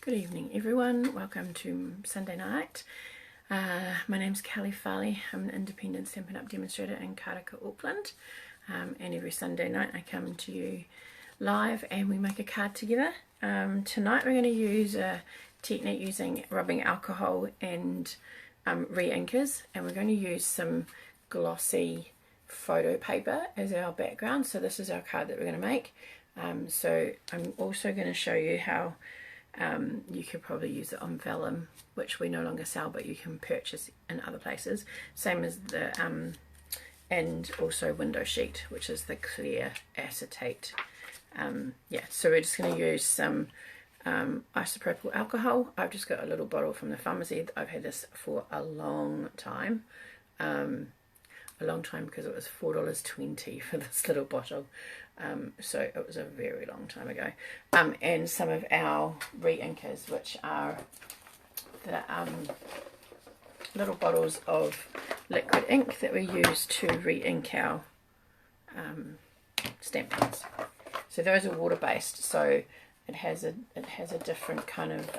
Good evening everyone, welcome to Sunday night. My name's Kelley Farley. I'm an independent Stampin' Up! Demonstrator in Karaka, Auckland, and every Sunday night I come to you live and we make a card together. Tonight we're going to use a technique using rubbing alcohol and reinkers, and we're going to use some glossy photo paper as our background. So this is our card that we're going to make. So I'm also going to show you how you could probably use it on Vellum, which we no longer sell but you can purchase in other places, same as the and also window sheet, which is the clear acetate. Yeah, so we're just going to use some isopropyl alcohol. I've just got a little bottle from the pharmacy. I've had this for a long time because it was $4.20 for this little bottle, so it was a very long time ago. And some of our reinkers, which are the little bottles of liquid ink that we use to re-ink our stamp pads. So those are water based, so it has a different kind of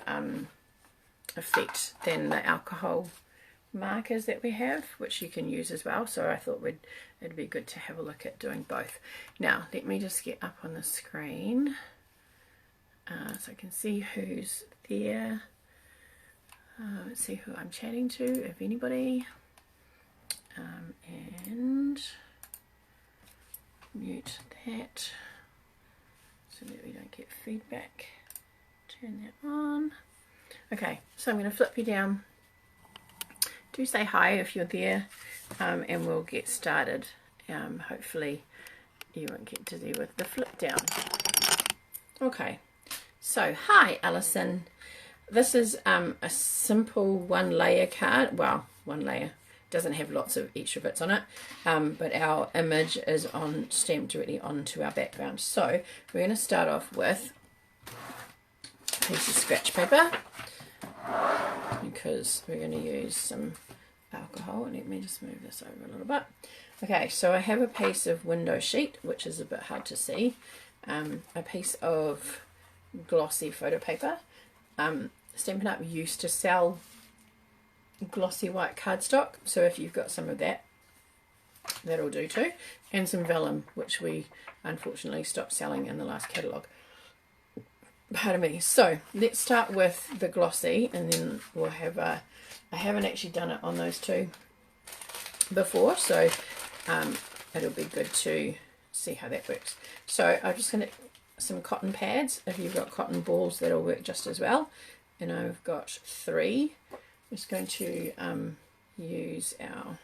effect than the alcohol markers that we have, which you can use as well. So I thought it'd be good to have a look at doing both. Now let me just get up on the screen so I can see who's there. Let's see who I'm chatting to, if anybody, and mute that so that we don't get feedback. Turn that on. Okay, so I'm going to flip you down. Do say hi if you're there, and we'll get started. Hopefully you won't get dizzy with the flip down. Okay, so hi Alison. This is a simple one layer card. Well, one layer, doesn't have lots of extra bits on it, but our image is stamped directly onto our background. So we're going to start off with a piece of scratch paper, because we're going to use some alcohol. Let me just move this over a little bit. Okay, so I have a piece of window sheet, which is a bit hard to see, a piece of glossy photo paper. Stampin' Up! Used to sell glossy white cardstock, so if you've got some of that, that'll do too, and some vellum, which we unfortunately stopped selling in the last catalogue. Pardon me. So let's start with the glossy, and then we'll have I haven't actually done it on those two before, so it'll be good to see how that works. So I'm just going to some cotton pads. If you've got cotton balls, that'll work just as well. And I've got 3. I'm just going to use our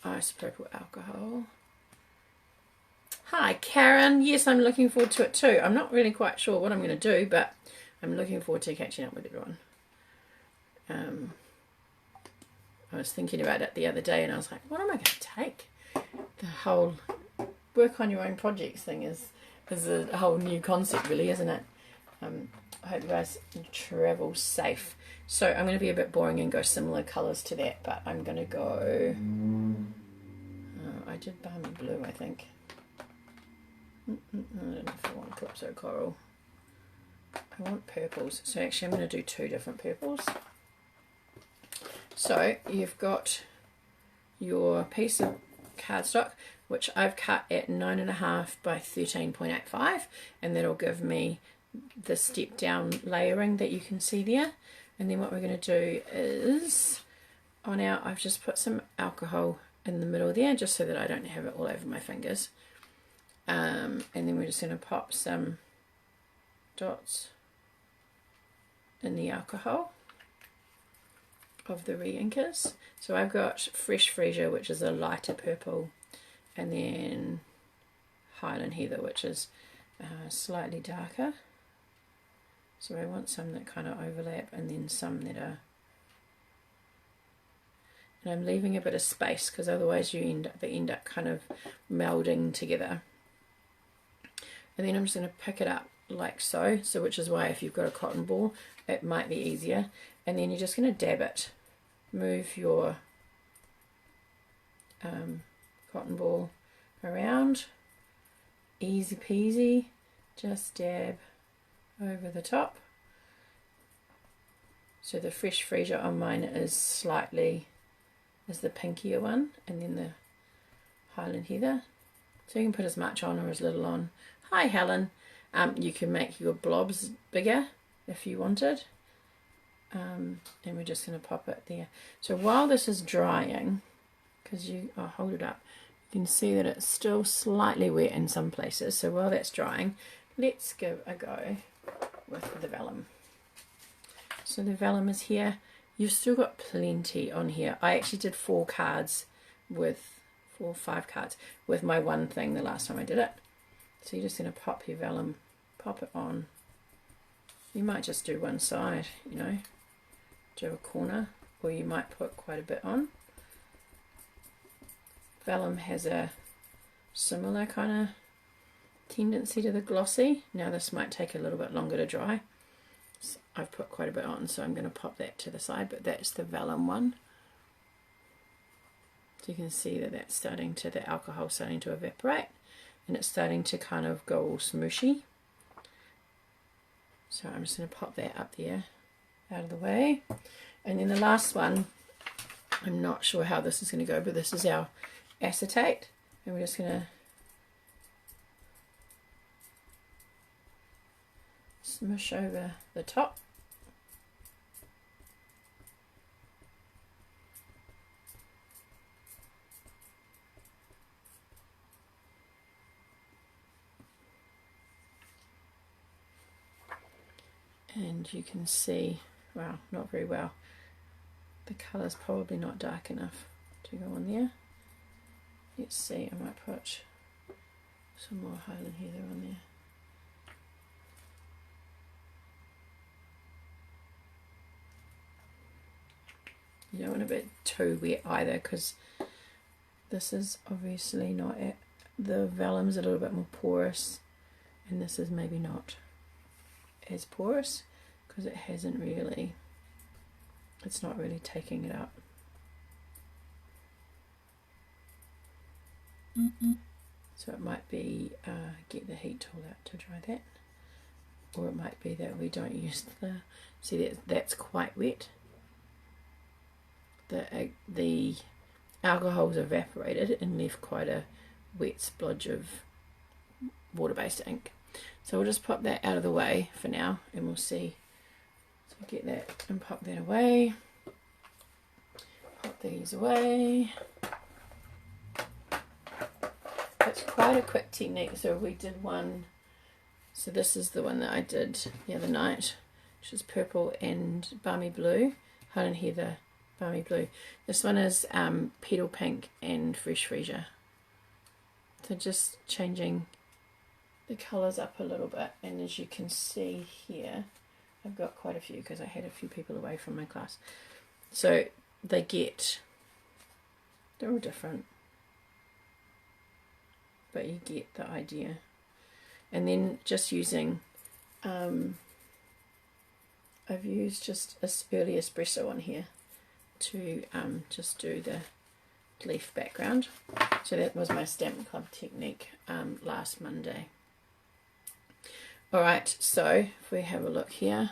isopropyl alcohol. Hi Karen, yes, I'm looking forward to it too. I'm not really quite sure what I'm going to do, but I'm looking forward to catching up with everyone. I was thinking about it the other day and I was like, what am I going to take? The whole work on your own projects thing is a whole new concept really, isn't it? I hope you guys travel safe. So I'm going to be a bit boring and go similar colours to that, but I'm going to go, I did balmy blue I think. I don't know if I want Calypso Coral. I want purples, so actually I'm going to do 2 different purples. So you've got your piece of cardstock, which I've cut at 9.5 by 13.85, and that'll give me the step down layering that you can see there. And then what we're going to do is, I've just put some alcohol in the middle there just so that I don't have it all over my fingers. And then we're just going to pop some dots in the alcohol of the reinkers. So I've got Fresh Freesia, which is a lighter purple, and then Highland Heather, which is slightly darker. So I want some that kind of overlap, and then some that are, and I'm leaving a bit of space because otherwise they end up kind of melding together. And then I'm just going to pick it up like so, which is why if you've got a cotton ball it might be easier. And then you're just going to dab it, move your cotton ball around, easy peasy, just dab over the top. So the fresh Freesia on mine is the pinkier one, and then the Highland Heather. So you can put as much on or as little on. Hi Helen. You can make your blobs bigger if you wanted. And we're just going to pop it there. So while this is drying, because I'll hold it up, you can see that it's still slightly wet in some places. So while that's drying, let's give a go with the vellum. So the vellum is here. You've still got plenty on here. I actually did 4 or 5 cards with my one thing the last time I did it. So you're just going to pop your vellum, pop it on. You might just do one side, you know, do a corner, or you might put quite a bit on. Vellum has a similar kind of tendency to the glossy. Now this might take a little bit longer to dry. So I've put quite a bit on, so I'm going to pop that to the side, but that's the vellum one. So you can see that that's the alcohol starting to evaporate, and it's starting to kind of go all smooshy. So I'm just going to pop that up there, out of the way. And then the last one, I'm not sure how this is going to go, but this is our acetate, and we're just going to smush over the top. And you can see, wow, not very well. The colour's probably not dark enough to go on there. Let's see, I might put some more Highland Heather on there. You don't want it a bit too wet either, because this is obviously not it. The vellum's a little bit more porous, and this is maybe not as porous because it hasn't really, it's not really taking it up. So it might be get the heat tool out to dry that, or it might be that we don't use see that's quite wet. The alcohol's evaporated and left quite a wet splodge of water-based ink. So we'll just pop that out of the way for now, and we'll see. So get that and pop that away. Pop these away. It's quite a quick technique. So we did one. So this is the one that I did the other night, which is purple and balmy blue, Highland Heather, balmy blue. This one is petal pink and fresh Freesia. So just changing the colours up a little bit, and as you can see here, I've got quite a few because I had a few people away from my class. So they're all different, but you get the idea. And then just using, I've used just a early espresso on here to just do the leaf background. So that was my Stampin' Club technique last Monday. Alright, so if we have a look here,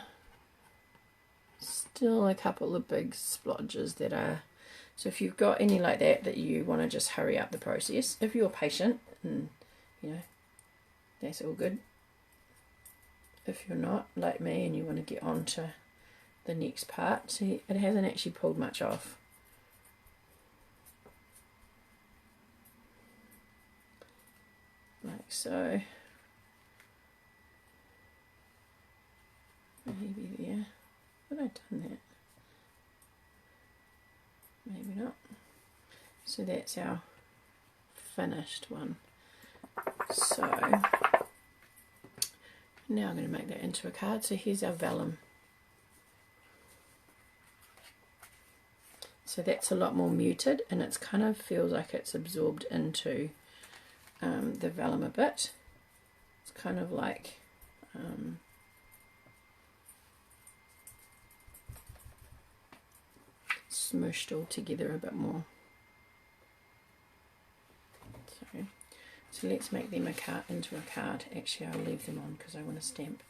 still a couple of big splodges that are, so if you've got any like that you want to just hurry up the process, if you're patient, and you know, that's all good. If you're not like me and you want to get on to the next part, see, it hasn't actually pulled much off. Like so. Maybe there. Have I done that? Maybe not. So that's our finished one. So now I'm going to make that into a card. So here's our vellum. So that's a lot more muted, and it's kind of feels like it's absorbed into the vellum a bit. It's kind of like smushed all together a bit more. So let's make them into a card. Actually, I'll leave them on because I want to stamp.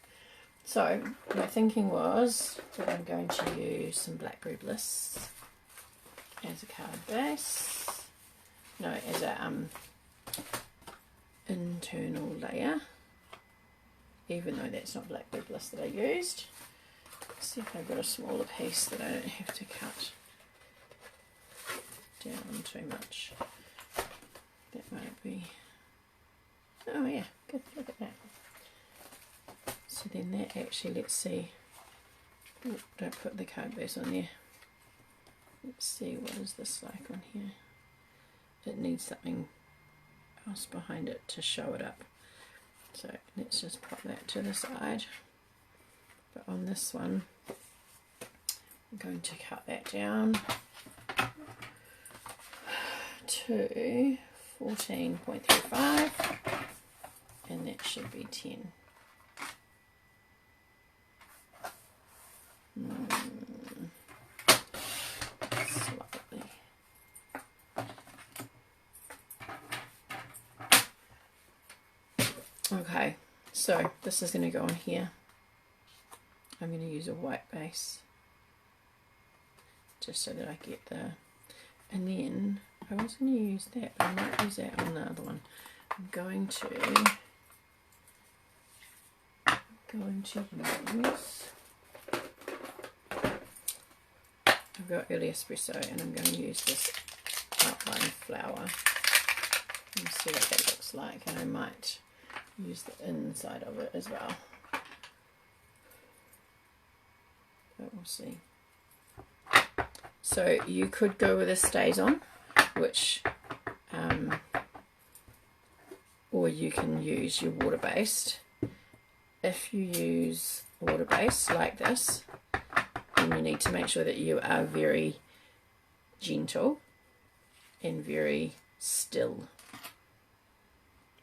So my thinking was that I'm going to use some Blackberry Bliss as a card base. No, as a internal layer. Even though that's not Blackberry Bliss that I used. Let's see if I've got a smaller piece that I don't have to cut down too much. That might be... Oh yeah, good, look at that. So then that actually, let's see, oh, don't put the card base on there. Let's see, what is this like on here? It needs something else behind it to show it up. So let's just pop that to the side. But on this one, I'm going to cut that down to 14.35, and that should be 10. Slightly. Okay, so this is going to go on here. I'm going to use a white base just so that I get the, and then I was going to use that, but I might use that on the other one. I'm going to use, I've got early espresso, and I'm going to use this outline flower and see what that looks like, and I might use the inside of it as well, but we'll see. So you could go with a stays on, which or you can use your water based. If you use water based like this, then you need to make sure that you are very gentle and very still,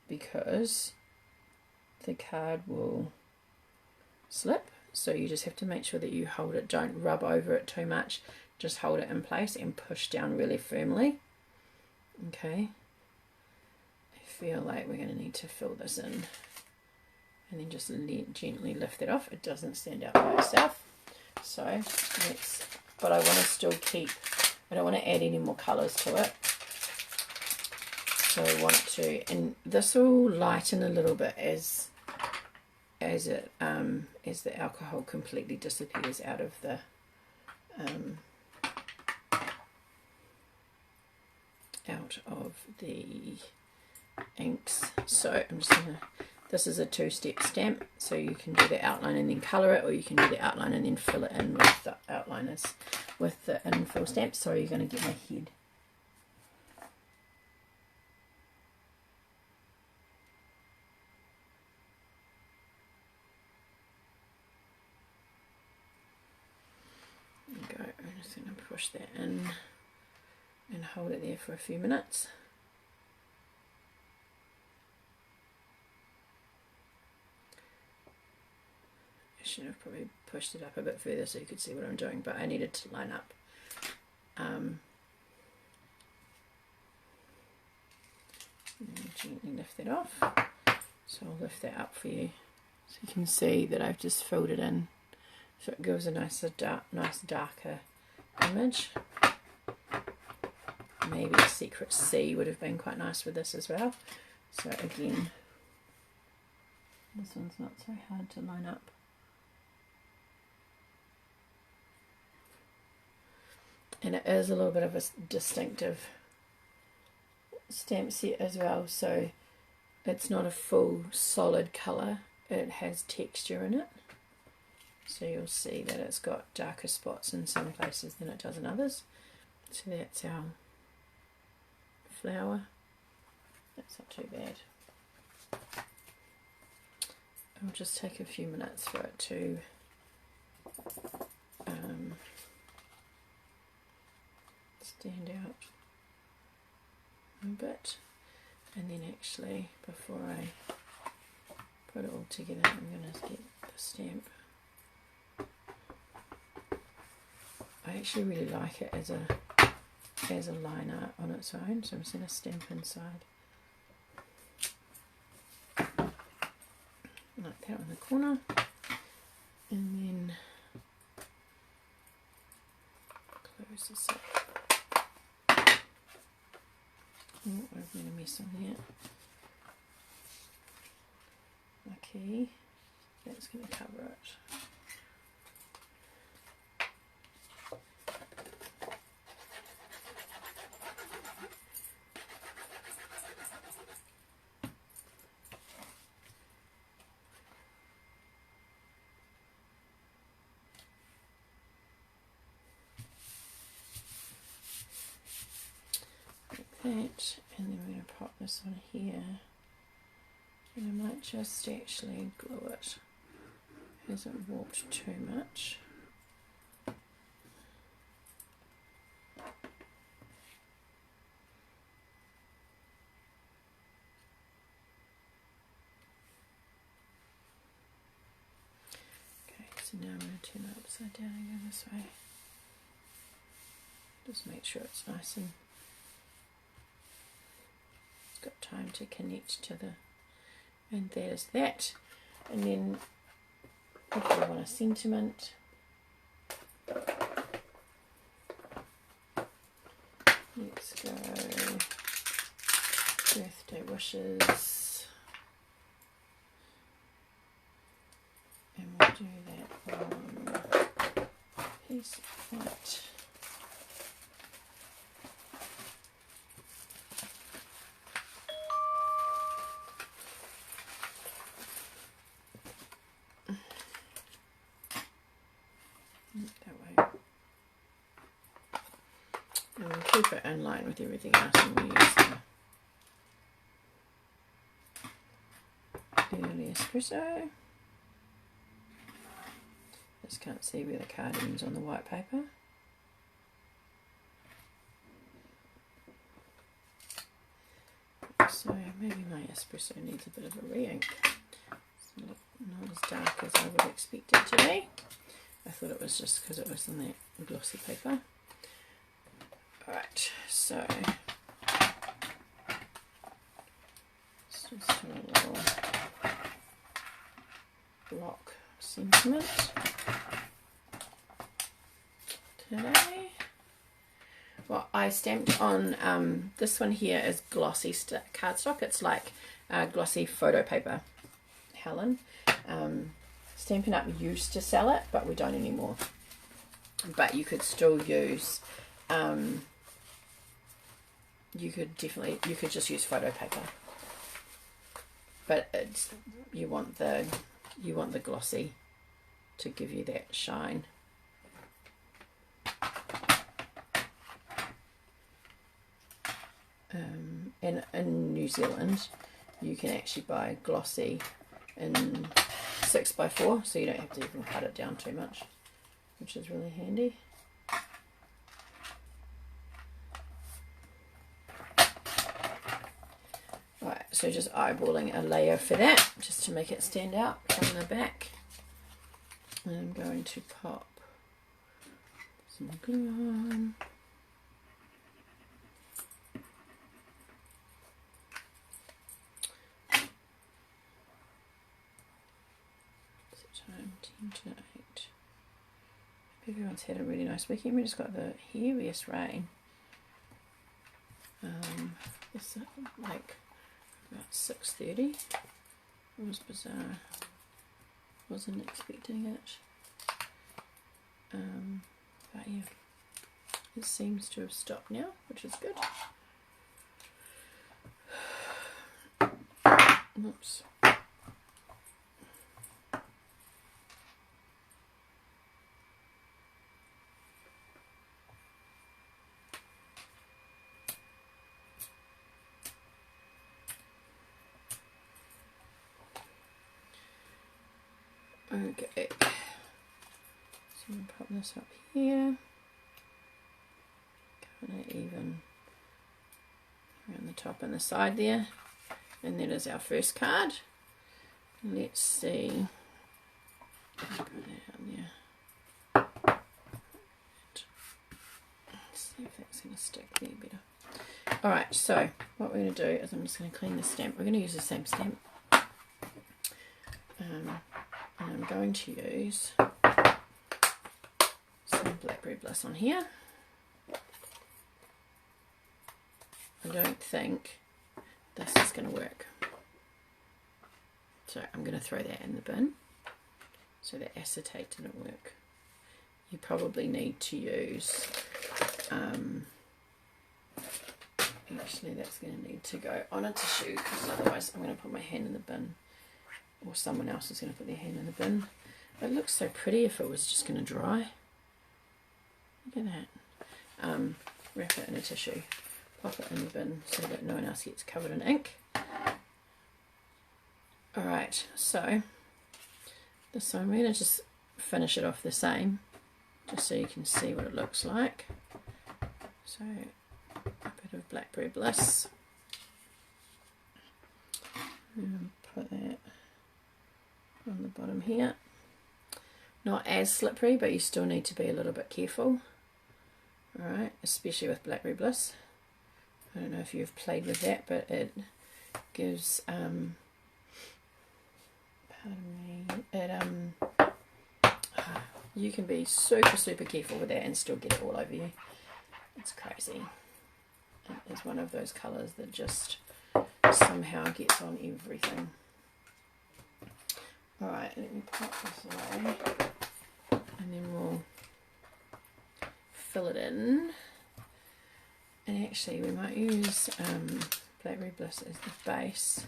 because the card will slip. So you just have to make sure that you hold it, don't rub over it too much, just hold it in place and push down really firmly. Okay, I feel like we're going to need to fill this in, and then just gently lift it off. It doesn't stand out by itself. So let's, but I want to still keep, I don't want to add any more colours to it. So I want to, and this will lighten a little bit as the alcohol completely disappears out of the inks. So I'm just gonna, this is a two-step stamp, so you can do the outline and then colour it, or you can do the outline and then fill it in with the outliners with the infill stamp. Sorry, you're going to get my head. There you go. I'm just going to push that in and hold it there for a few minutes. I should have probably pushed it up a bit further so you could see what I'm doing, but I needed to line up. And gently lift that off. So I'll lift that up for you so you can see that I've just filled it in. So it gives a nice darker image. Maybe a secret C would have been quite nice with this as well. So again, this one's not so hard to line up. And it is a little bit of a distinctive stamp set as well, so it's not a full solid colour, it has texture in it. So you'll see that it's got darker spots in some places than it does in others. So that's our flower. That's not too bad. It'll just take a few minutes for it to stand out a bit, and then actually before I put it all together, I'm going to get the stamp. I actually really like it as a liner on its own, so I'm just going to stamp inside. like that on the corner, and then close this up. Oh, I've made a mess on there. Okay, that's going to cover it. That, and then we're going to pop this on here, and I might just actually glue it. It hasn't warped too much. Okay, so now I'm going to turn it upside down and go this way. Just make sure it's nice and got time to connect to the, and there's that. And then if you want a sentiment, let's go birthday wishes, and we'll do that on a piece of white. And we'll keep it in line with everything else, and we'll use the early espresso. Just can't see where the card ends on the white paper. So maybe my espresso needs a bit of a re-ink. It's not as dark as I would expect it to be. I thought it was just because it was on that glossy paper. Alright, so let's just do a little block sentiment today. Well, I stamped on this one here is glossy cardstock. It's like glossy photo paper, Highland. Stampin' Up used to sell it, but we don't anymore. But you could still use you could just use photo paper, but it's you want the glossy to give you that shine. And in New Zealand you can actually buy glossy in 6x4, so you don't have to even cut it down too much, which is really handy. Right, so just eyeballing a layer for that, just to make it stand out from the back. And I'm going to pop some glue on. Time 10 to 8. Everyone's had a really nice weekend. We just got the heaviest rain. It's like about 6:30. It was bizarre. Wasn't expecting it. But yeah, it seems to have stopped now, which is good. Oops. Okay, so I'm going to pop this up here, kind of even around the top and the side there, and that is our first card. Let's see, put that on there. Let's see if that's going to stick there better. Alright, so what we're going to do is I'm just going to clean the stamp. We're going to use the same stamp. and I'm going to use some Blackberry Bliss on here. I don't think this is going to work, so I'm going to throw that in the bin. So the acetate didn't work. You probably need to use, actually that's going to need to go on a tissue, because otherwise I'm going to put my hand in the bin, or someone else is going to put their hand in the bin. It looks so pretty if it was just going to dry. Look at that. Wrap it in a tissue, pop it in the bin so that no one else gets covered in ink. Alright, so this one we're going to just finish it off the same, just so you can see what it looks like. So a bit of Blackberry Bliss, and put that on the bottom here. Not as slippery, but you still need to be a little bit careful. Alright, especially with Blackberry Bliss. I don't know if you've played with that, but it gives, pardon me, you can be super careful with that and still get it all over you. It's crazy. It is one of those colours that just somehow gets on everything. Alright, let me pop this away, and then we'll fill it in. And actually we might use Blackberry Bliss as the base,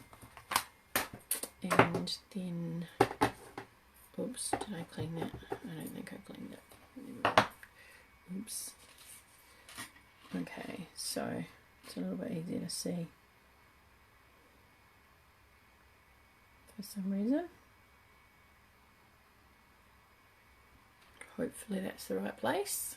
and then, oops, did I clean that? I don't think I cleaned it. Oops. Okay, so it's a little bit easier to see for some reason. Hopefully that's the right place.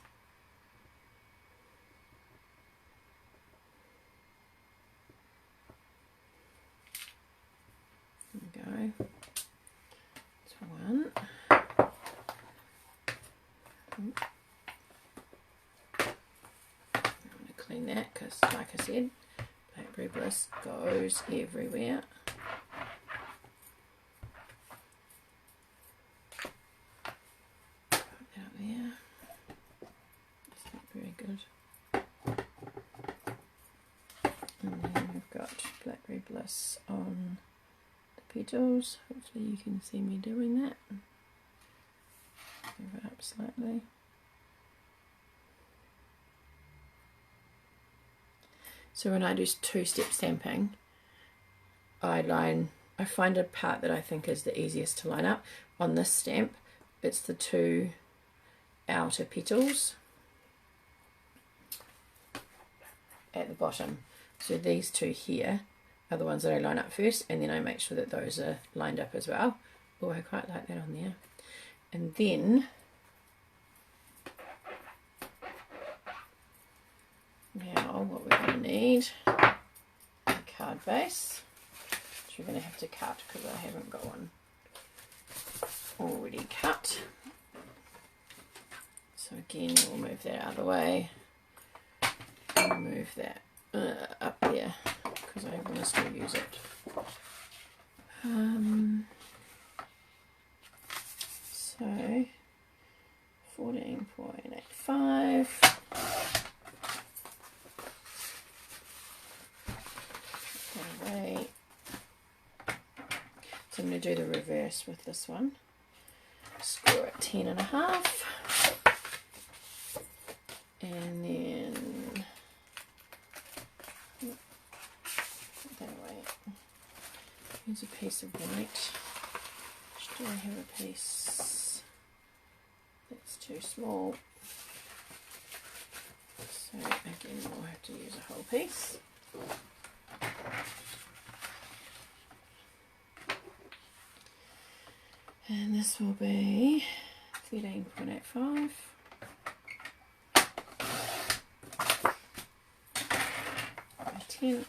There we go. That's one. I'm going to clean that because, like I said, Blackberry Bliss goes everywhere. Put that up there. That's not very good. And then we've got Blackberry Bliss on petals. Hopefully you can see me doing that. Move it up slightly. So when I do two-step stamping, I find a part that I think is the easiest to line up. On this stamp, it's the two outer petals at the bottom. So these two here are the ones that I line up first, and then I make sure that those are lined up as well. Oh, I quite like that on there. And then now what we're going to need, a card base, which we're going to have to cut because I haven't got one already cut. So again, we'll move that out of the way and move that up there, because I want to still use it. So 14.85. So I'm going to do the reverse with this one. Score at 10.5. And then put that away. Use a piece of white. Do I have a piece that's too small? So again, we'll have to use a whole piece. And this will be 13.85. By 10.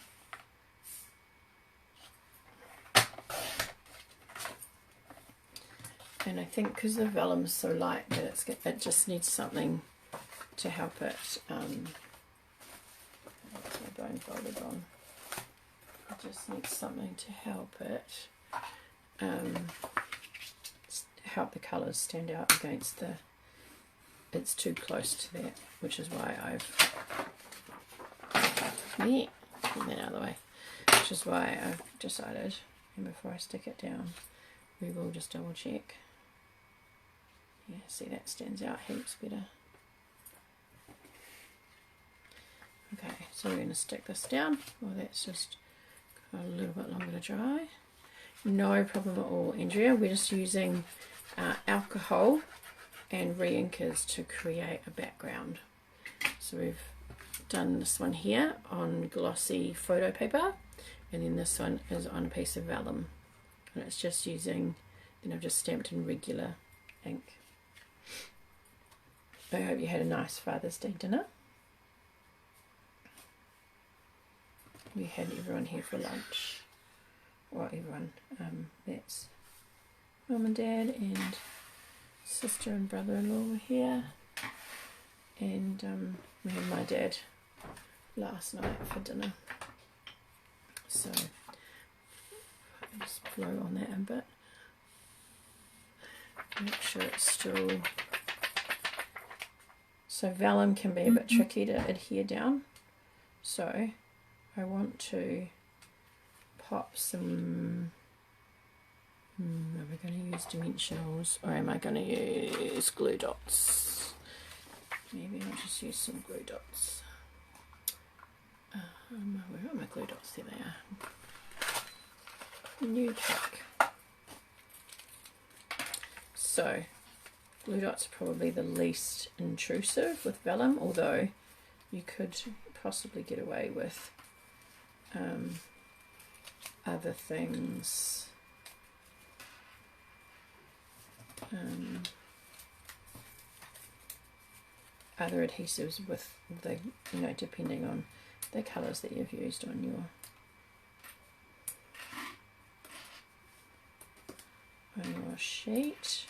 And I think because the vellum is so light that it just needs something to help it. That's my bone folded on. It just needs something to help it help the colours stand out against the, it's too close to that, which is why I've, yeah, get that out of the way, which is why I've decided, and before I stick it down, we will just double check. Yeah, see, that stands out heaps better. Okay, so we're going to stick this down. Well, that's just got a little bit longer to dry. No problem at all, Andrea. We're just using alcohol and reinkers to create a background. So we've done this one here on glossy photo paper, and then this one is on a piece of vellum. And it's just using, then I've just stamped in regular ink. I hope you had a nice Father's Day dinner. We had everyone here for lunch. Well, everyone. That's Mum and Dad and sister and brother-in-law were here. And we had my dad last night for dinner. So I'll just blow on that a bit. Make sure it's still... So vellum can be a bit tricky to adhere down. So I want to pop some, am I going to use dimensionals or am I going to use glue dots? Maybe I'll just use some glue dots. Where are my glue dots? There they are. New pack. So glue dots are probably the least intrusive with vellum, although you could possibly get away with other things. Other adhesives with the, you know, depending on the colours that you've used on your sheet.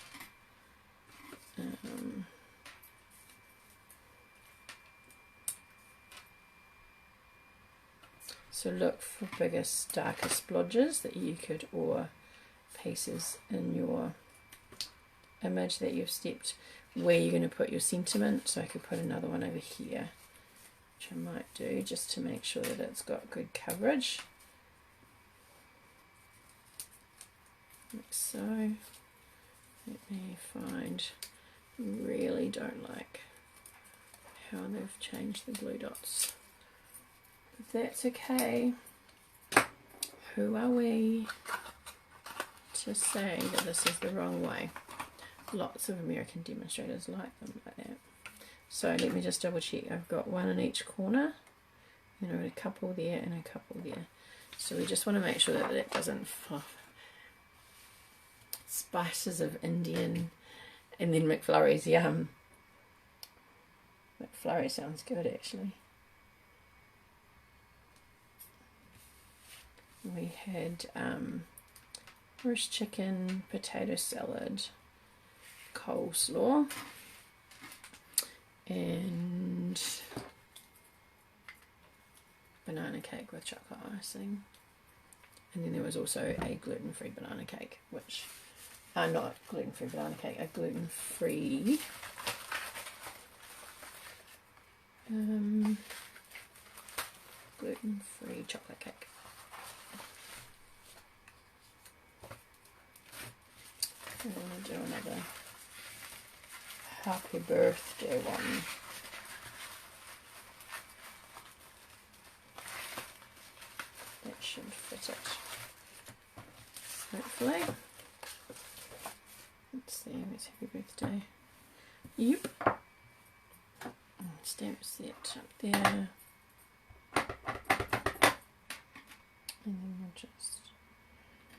So look for bigger, darker splodges that you could, or pieces in your image that you've stepped where you're going to put your sentiment. So I could put another one over here, which I might do just to make sure that it's got good coverage. Like so. Let me find, really don't like how they've changed the glue dots. If that's okay, who are we to say that this is the wrong way? Lots of American demonstrators like them like that. So let me just double check. I've got one in each corner, and I've got a couple there and a couple there. So we just want to make sure that it doesn't fluff. Spices of Indian, and then McFlurry's, yum. McFlurry sounds good actually. We had roast chicken, potato salad, coleslaw, and banana cake with chocolate icing. And then there was also a gluten-free banana cake, which, not gluten-free banana cake, a gluten-free gluten-free chocolate cake. I'm going to do another happy birthday one. That should fit it, hopefully. Let's see, it's happy birthday. Yep. Stamp set up there. And then we'll just,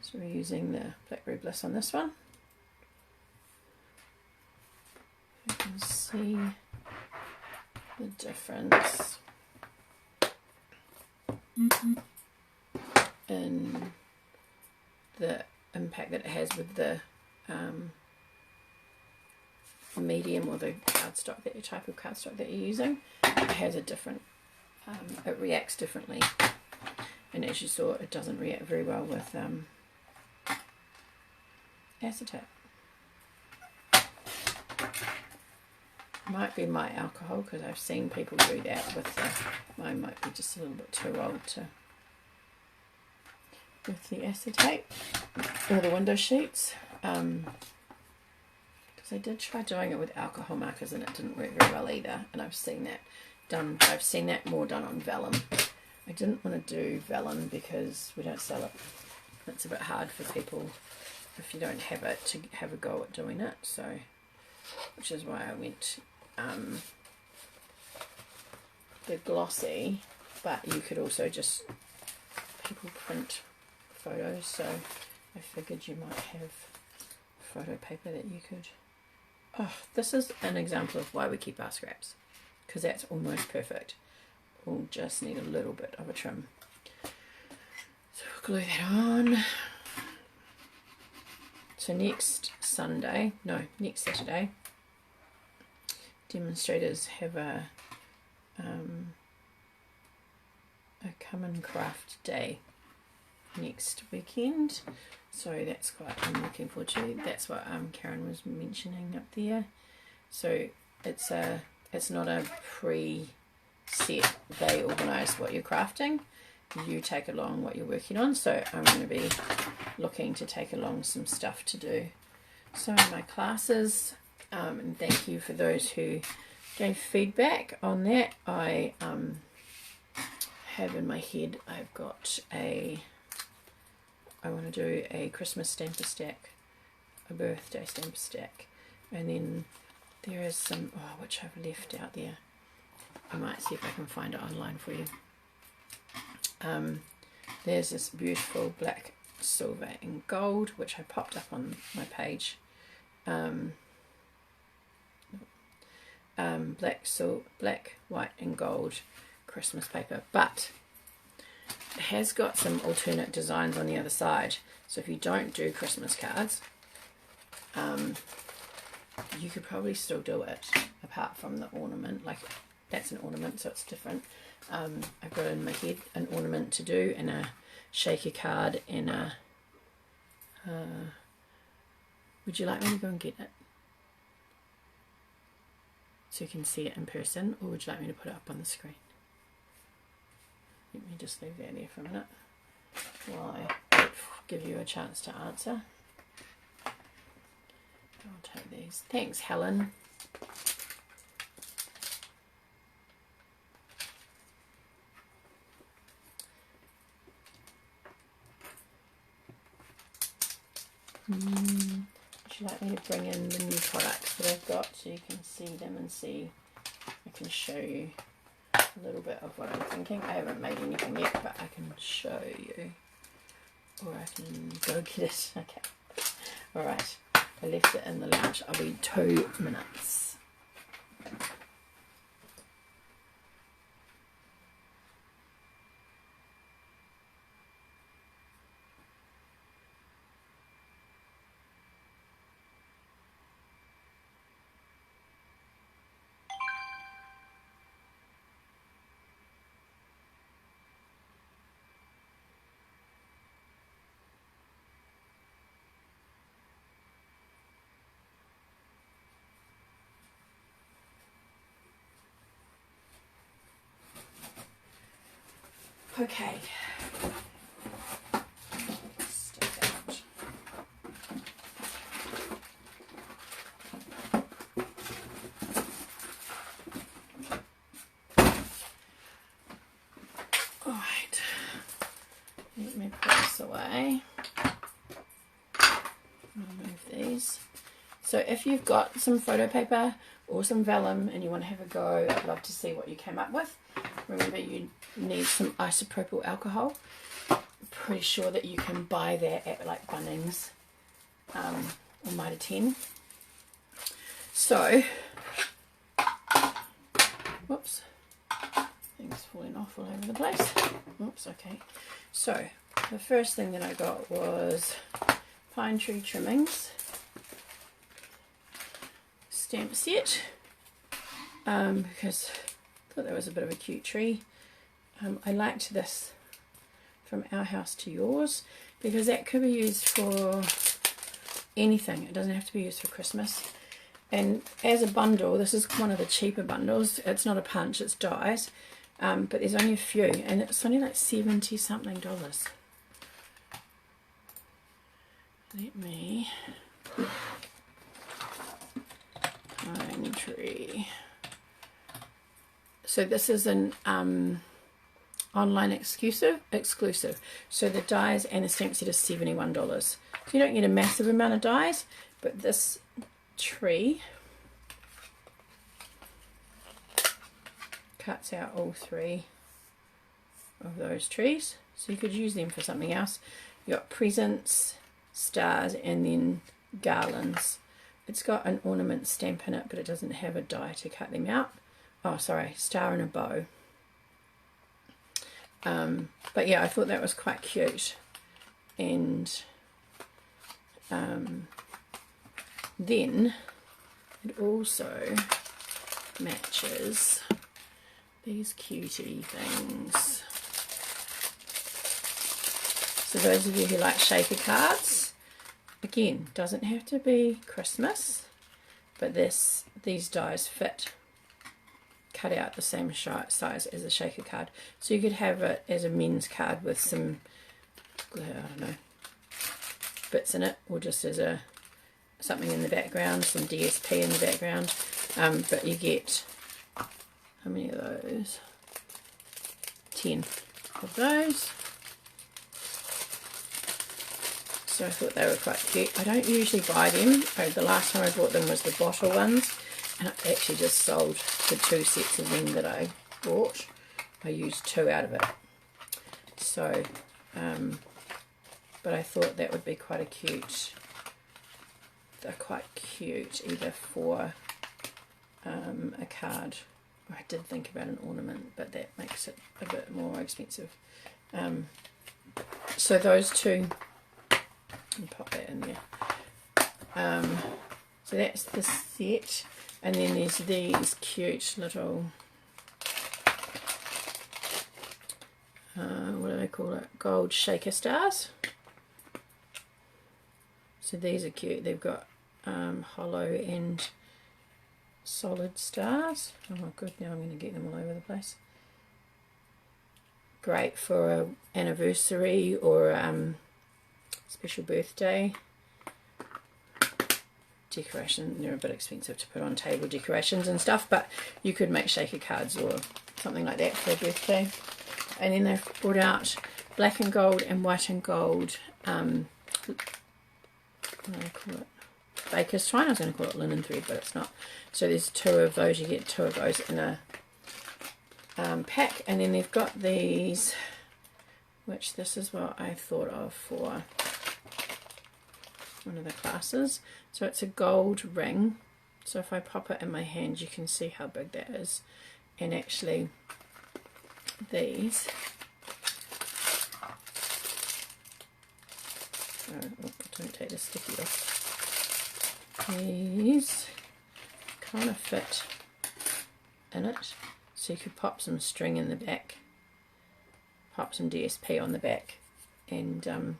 so we're using the Blackberry Bliss on this one. You can see the difference in the impact that it has with the medium or the cardstock, that your type of cardstock that you're using. It has a different, it reacts differently, and as you saw, it doesn't react very well with acetate. Might be my alcohol, because I've seen people do that with the, mine might be just a little bit too old to, with the acetate or the window sheets. Because I did try doing it with alcohol markers and it didn't work very well either, and I've seen that done. I've seen that more done on vellum. I didn't want to do vellum because we don't sell it. It's a bit hard for people if you don't have it to have a go at doing it. So, which is why I went the glossy, but you could also just, people print photos, so I figured you might have photo paper that you could. Oh, this is an example of why we keep our scraps, because that's almost perfect. We'll just need a little bit of a trim. So we'll glue that on. So next Saturday, demonstrators have a come and craft day next weekend, so that's what I'm looking forward to. That's what Karen was mentioning up there. So it's not a pre-set, they organise what you're crafting, you take along what you're working on. So I'm going to be looking to take along some stuff to do. So in my classes, and thank you for those who gave feedback on that. I have in my head, I've got I want to do a Christmas stamper stack, a birthday stamper stack, and then there is some, which I've left out there. I might see if I can find it online for you. There's this beautiful black, silver and gold, which I popped up on my page. Black, white and gold Christmas paper, but it has got some alternate designs on the other side. So if you don't do Christmas cards, you could probably still do it, apart from the ornament. Like, that's an ornament, so it's different. I've got in my head an ornament to do, and a shaker card, and a would you like me to go and get it so you can see it in person, or would you like me to put it up on the screen? Let me just leave that there for a minute while I give you a chance to answer. I'll take these. Thanks, Helen. Would you like me to bring in the new products that I've got so you can see them and see? I can show you a little bit of what I'm thinking. I haven't made anything yet, but I can show you, or I can go get it. Okay. All right. I left it in the lounge. I'll be 2 minutes. Okay. Stick out. All right. Let me put this away. Remove these. So if you've got some photo paper or some vellum and you want to have a go, I'd love to see what you came up with. Remember, you need some isopropyl alcohol. I'm pretty sure that you can buy that at like Bunnings or Mitre 10. So, whoops, things falling off all over the place. Oops, okay. So, the first thing that I got was pine tree trimmings stamp set, because I thought that was a bit of a cute tree. I liked this from Our House to Yours, because that could be used for anything. It doesn't have to be used for Christmas. And as a bundle, this is one of the cheaper bundles. It's not a punch, it's dies. But there's only a few, and it's only like $70 something. Let me pine tree. So this is an online exclusive. So the dies and the stamp set is $71. So you don't get a massive amount of dies, but this tree cuts out all three of those trees, so you could use them for something else. You got presents, stars, and then garlands. It's got an ornament stamp in it, but it doesn't have a die to cut them out. Oh, sorry, star and a bow. But yeah, I thought that was quite cute. And then it also matches these cutie things. So those of you who like shaker cards, again, doesn't have to be Christmas, but these dies fit, cut out the same size as a shaker card. So you could have it as a men's card with some, I don't know, bits in it, or just as something in the background, some DSP in the background. But you get, how many of those? 10 of those. So I thought they were quite cute. I don't usually buy them. The last time I bought them was the bottle ones, and I actually just sold the 2 sets of them that I bought. I used 2 out of it. So, but I thought that would be quite a cute. They're quite cute either for a card. I did think about an ornament, but that makes it a bit more expensive. So those two, and pop that in there. So that's the set, and then there's these cute little, what do they call it? Gold shaker stars. So these are cute. They've got hollow and solid stars. Oh my god, now I'm going to get them all over the place. Great for an anniversary or special birthday decoration. They're a bit expensive to put on table decorations and stuff, but you could make shaker cards or something like that for a birthday. And then they've brought out black and gold and white and gold, what do I call it? Baker's twine. I was going to call it linen thread, but it's not. So there's 2 of those. You get 2 of those in a pack. And then they've got these, which this is what I thought of for one of the classes. So it's a gold ring. So if I pop it in my hand, you can see how big that is. And actually, these. Don't take the sticky off. These kind of fit in it, so you could pop some string in the back, pop some DSP on the back, and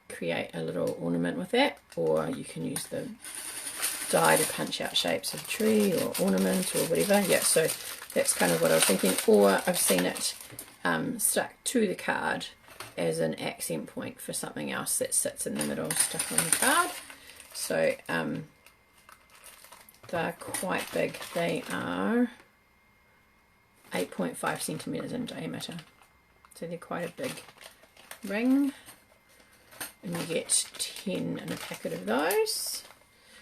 create a little ornament with that, or you can use the die to punch out shapes of tree or ornament or whatever. Yeah, so that's kind of what I was thinking. Or I've seen it stuck to the card as an accent point for something else that sits in the middle, stuck on the card. So they're quite big. They are 8.5 centimeters in diameter, so they're quite a big ring, and you get 10 in a packet of those.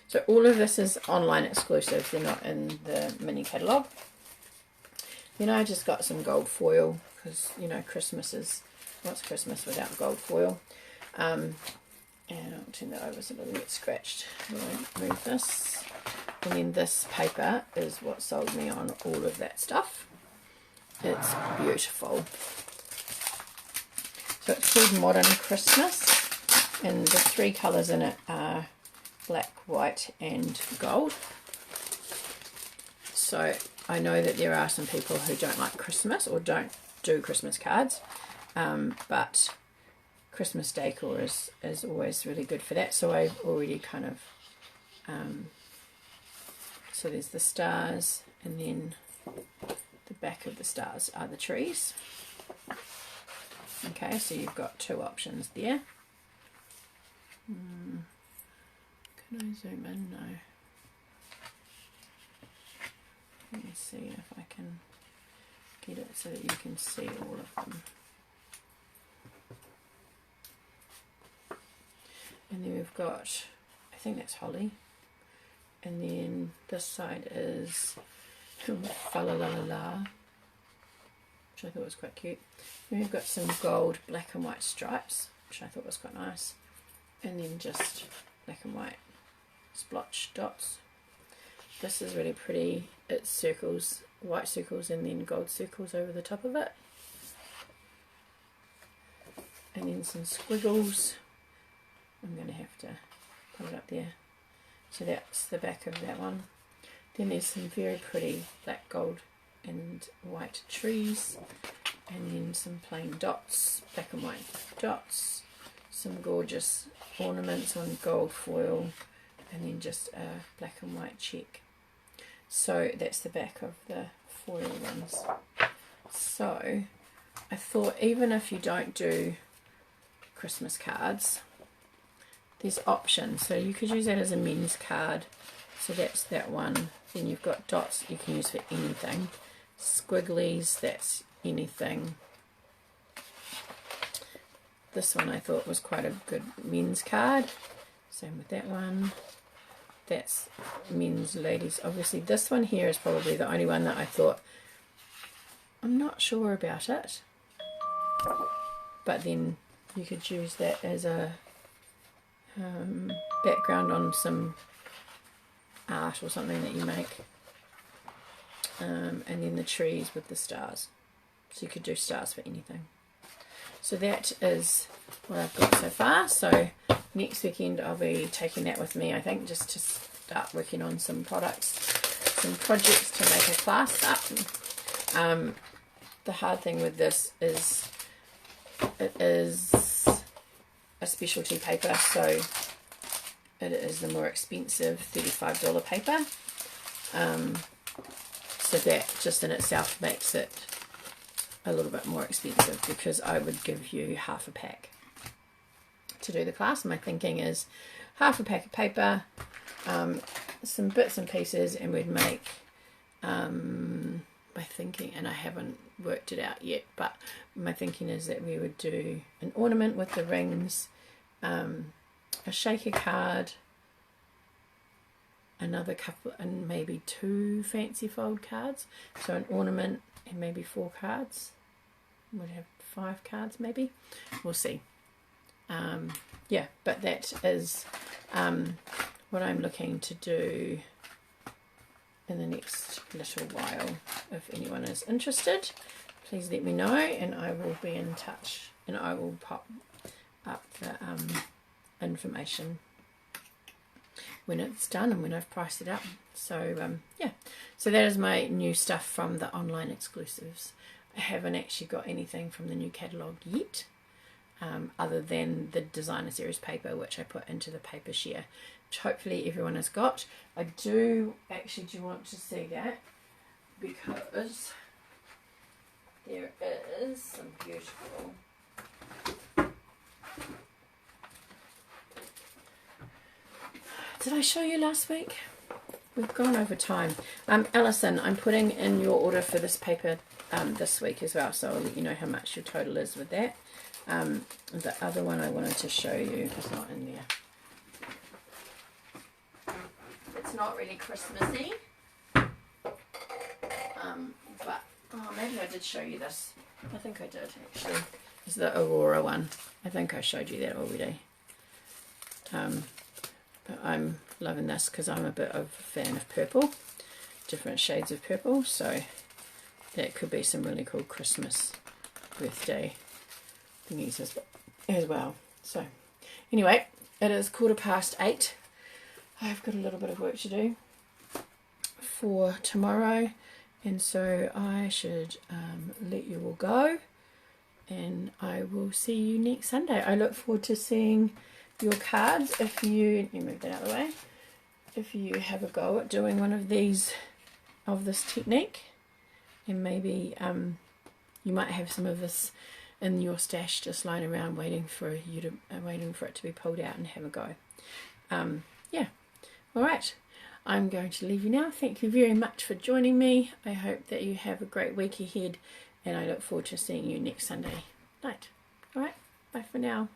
So all of this is online exclusive, they're not in the mini catalogue. Then I just got some gold foil, because you know Christmas is, what's Christmas without gold foil? And I'll turn that over so it doesn't get scratched. I won't move this. And then this paper is what sold me on all of that stuff. It's beautiful. So it's called Modern Christmas, and the 3 colours in it are black, white and gold. So I know that there are some people who don't like Christmas or don't do Christmas cards, but Christmas decor is always really good for that. So I've already kind of So there's the stars, and then the back of the stars are the trees. Okay, so you've got two options there. Can I zoom in? No. Let me see if I can get it so that you can see all of them. And then we've got, I think that's holly. And then this side is Falalala, which I thought was quite cute. Then we've got some gold black and white stripes, which I thought was quite nice. And then just black and white splotch dots. This is really pretty. It's circles, white circles, and then gold circles over the top of it. And then some squiggles. I'm going to have to put it up there. So that's the back of that one. Then there's some very pretty black, gold and white trees, and then some plain dots, black and white dots, some gorgeous ornaments on gold foil, and then just a black and white check. So that's the back of the foil ones. So I thought, even if you don't do Christmas cards, there's options. So you could use that as a men's card. So that's that one. Then you've got dots you can use for anything. Squigglies, that's anything. This one I thought was quite a good men's card. Same with that one. That's men's, ladies. Obviously this one here is probably the only one that I thought, I'm not sure about it. But then you could use that as a background on some art or something that you make. And then the trees with the stars. So you could do stars for anything. So that is what I've got so far. So next weekend I'll be taking that with me, I think, just to start working on some products, some projects to make a class up. The hard thing with this is it is a specialty paper, so it is the more expensive $35 paper. So that just in itself makes it a little bit more expensive, because I would give you half a pack to do the class. My thinking is half a pack of paper, some bits and pieces, and we'd make, my thinking, and I haven't worked it out yet, but my thinking is that we would do an ornament with the rings, a shaker card, another couple, and maybe 2 fancy fold cards. So an ornament and maybe 4 cards. Would have 5 cards maybe. We'll see. Yeah, but that is what I'm looking to do in the next little while. If anyone is interested, please let me know, and I will be in touch, and I will pop up the information when it's done and when I've priced it up. So yeah, so that is my new stuff from the online exclusives. I haven't actually got anything from the new catalogue yet, other than the designer series paper, which I put into the paper share, which hopefully everyone has got. I do actually, do you want to see that? Because there is some beautiful Did I show you last week? We've gone over time. Alison, I'm putting in your order for this paper this week as well, so I'll let you know how much your total is with that. The other one I wanted to show you is not in there. It's not really Christmassy, but maybe I did show you this. I think I did actually. It's the Aurora one. I think I showed you that already. But I'm loving this because I'm a bit of a fan of purple, different shades of purple, so that could be some really cool Christmas birthday thingies as well. So anyway, it is 8:15. I've got a little bit of work to do for tomorrow, and so I should let you all go, and I will see you next Sunday. I look forward to seeing your cards. If you, let me move that out of the way. if you have a go at doing one of these, of this technique, and maybe you might have some of this in your stash just lying around waiting for it to be pulled out and have a go. Yeah, alright, I'm going to leave you now. Thank you very much for joining me. I hope that you have a great week ahead, and I look forward to seeing you next Sunday night. Alright, bye for now.